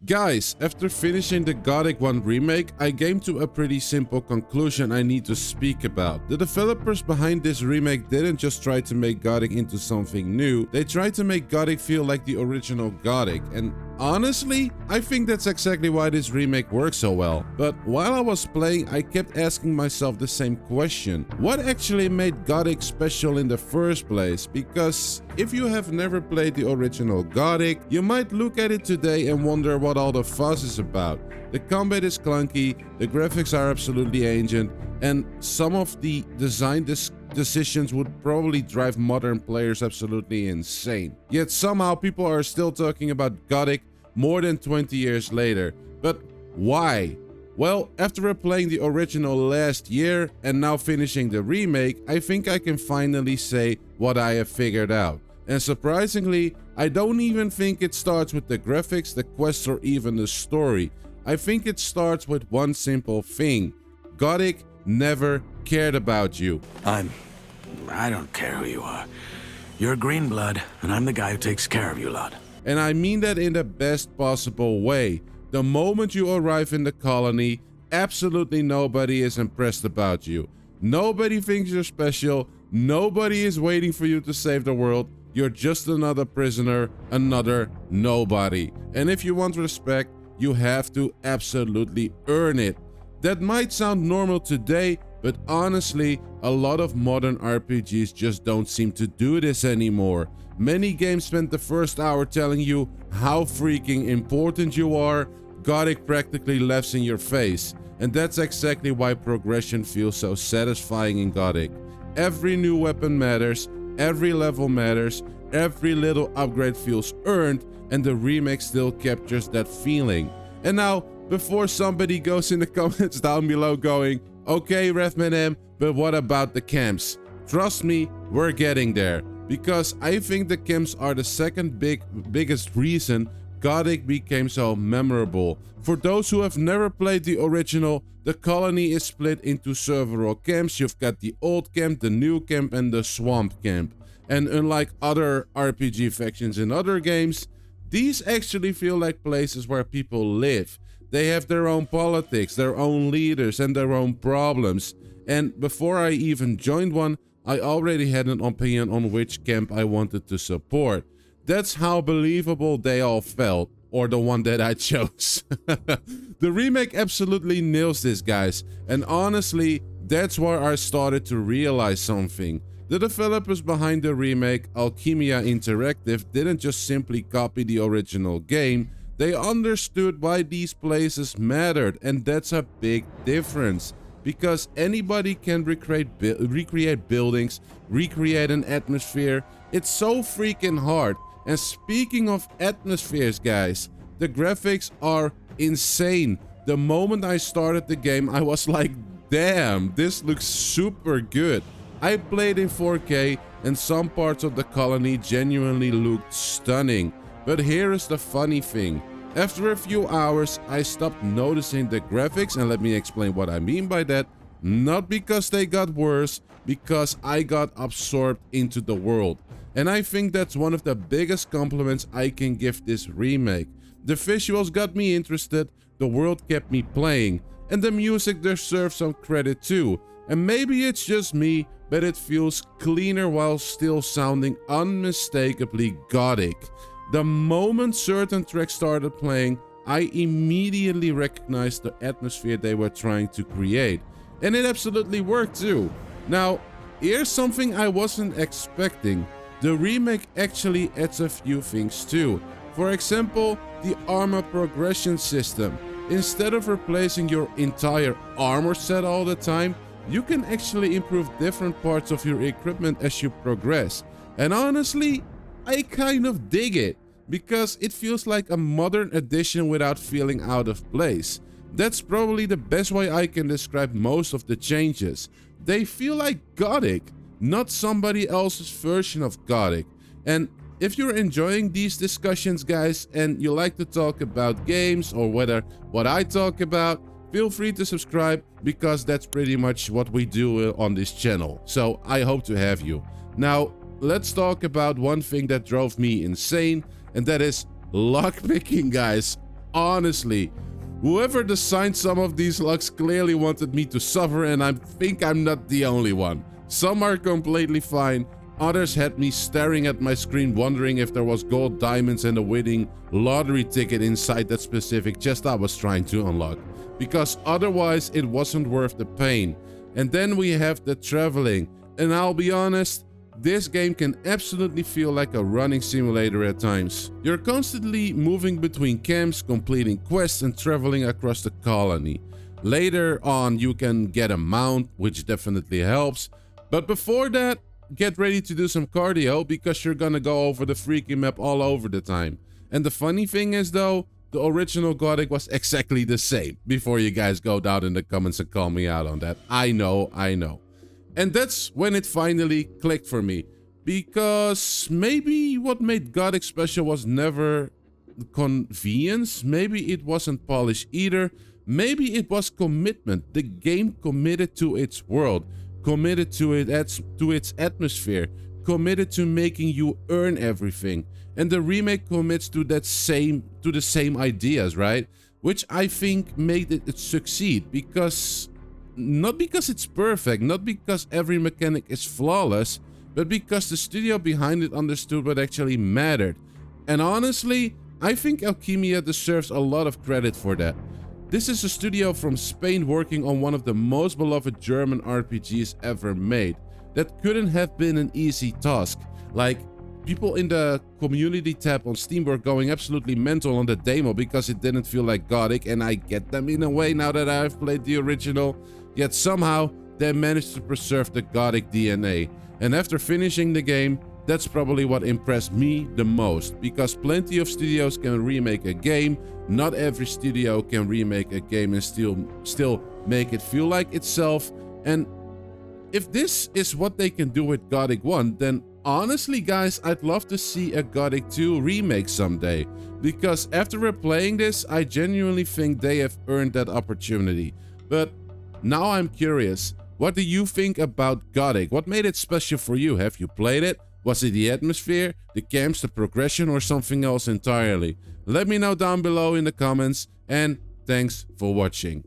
Guys, after finishing the Gothic 1 remake, I came to a pretty simple conclusion I need to speak about. The developers behind this remake didn't just try to make Gothic into something new, they tried to make Gothic feel like the original Gothic, and honestly, I think that's exactly why this remake works so well. But while I was playing, I kept asking myself the same question. What actually made Gothic special in the first place? Because if you have never played the original Gothic, you might look at it today and wonder what all the fuss is about. The combat is clunky, the graphics are absolutely ancient, and some of the design decisions would probably drive modern players absolutely insane. Yet somehow people are still talking about Gothic more than 20 years later. But why? Well, after replaying the original last year and now finishing the remake, I think I can finally say what I have figured out. And surprisingly, I don't even think it starts with the graphics, the quests, or even the story. I think it starts with one simple thing. Gothic never cared about you. I don't care who you are. You're green blood, and I'm the guy who takes care of you lot. And I mean that in the best possible way. The moment you arrive in the colony, absolutely nobody is impressed about you. Nobody thinks you're special. Nobody is waiting for you to save the world. You're just another prisoner, another nobody. And if you want respect, you have to absolutely earn it. That might sound normal today, but honestly, a lot of modern RPGs just don't seem to do this anymore. Many games spend the first hour telling you how freaking important you are. Gothic practically laughs in your face. And that's exactly why progression feels so satisfying in Gothic. Every new weapon matters, every level matters, every little upgrade feels earned, and the remake still captures that feeling. And now, before somebody goes in the comments down below going, okay, Redman M, but what about the camps? Trust me, we're getting there. Because I think the camps are the second biggest reason Gothic became so memorable. For those who have never played the original, the colony is split into several camps. You've got the old camp, the new camp, and the swamp camp. And unlike other RPG factions in other games, these actually feel like places where people live. They have their own politics, their own leaders, and their own problems. And before I even joined one, I already had an opinion on which camp I wanted to support. That's how believable they all felt, or the one that I chose. The remake absolutely nails this, guys. And honestly, that's where I started to realize something. The developers behind the remake, Alkymia Interactive, didn't just simply copy the original game. They understood why these places mattered, and that's a big difference. Because anybody can recreate buildings, recreate an atmosphere. It's so freaking hard. And speaking of atmospheres, guys, the graphics are insane. The moment I started the game, I was like, damn, this looks super good. I played in 4K and some parts of the colony genuinely looked stunning. But here is the funny thing. After a few hours, I stopped noticing the graphics, and let me explain what I mean by that. Not because they got worse, because I got absorbed into the world. And I think that's one of the biggest compliments I can give this remake. The visuals got me interested, the world kept me playing, and the music deserves some credit too. And maybe it's just me, but it feels cleaner while still sounding unmistakably Gothic. The moment certain tracks started playing, I immediately recognized the atmosphere they were trying to create. And it absolutely worked too. Now, here's something I wasn't expecting. The remake actually adds a few things too. For example, the armor progression system. Instead of replacing your entire armor set all the time, you can actually improve different parts of your equipment as you progress. And honestly, I kind of dig it, because it feels like a modern addition without feeling out of place. That's probably the best way I can describe most of the changes. They feel like Gothic, not somebody else's version of Gothic. And if you're enjoying these discussions, guys, and you like to talk about games or whether what I talk about, feel free to subscribe, because that's pretty much what we do on this channel. So I hope to have you. Now, let's talk about one thing that drove me insane, and that is lockpicking, guys. honestly, whoever designed some of these locks clearly wanted me to suffer, and I think I'm not the only one. Some are completely fine, others had me staring at my screen wondering if there was gold diamonds and a winning lottery ticket inside that specific chest I was trying to unlock, because otherwise it wasn't worth the pain. And then we have the traveling, and I'll be honest, this game can absolutely feel like a running simulator at times. You're constantly moving between camps, completing quests and traveling across the colony. Later on you can get a mount, which definitely helps, but before that, get ready to do some cardio because you're gonna go over the freaking map all over the time. And the funny thing is though, the original Gothic was exactly the same, before you guys go down in the comments and call me out on that. I know. And that's when it finally clicked for me, because maybe what made Gothic special was never convenience, maybe it wasn't polish either, maybe it was commitment. The game committed to its world, committed to its atmosphere, committed to making you earn everything. And the remake commits to the same ideas, right? Which I think made it succeed, because not because it's perfect, not because every mechanic is flawless, but because the studio behind it understood what actually mattered. And honestly, I think Alkymia deserves a lot of credit for that. This is a studio from Spain working on one of the most beloved German RPGs ever made. That couldn't have been an easy task. Like, people in the community tab on Steam were going absolutely mental on the demo because it didn't feel like Gothic, and I get them in a way now that I've played the original. Yet somehow they managed to preserve the Gothic DNA. And after finishing the game, that's probably what impressed me the most, because plenty of studios can remake a game, not every studio can remake a game and still make it feel like itself. And if this is what they can do with Gothic 1, then honestly guys, I'd love to see a Gothic 2 remake someday, because after replaying this, I genuinely think they have earned that opportunity. But now I'm curious, what do you think about Gothic? What made it special for you? Have you played it? Was it the atmosphere, the camps, the progression, or something else entirely? Let me know down below in the comments, and thanks for watching.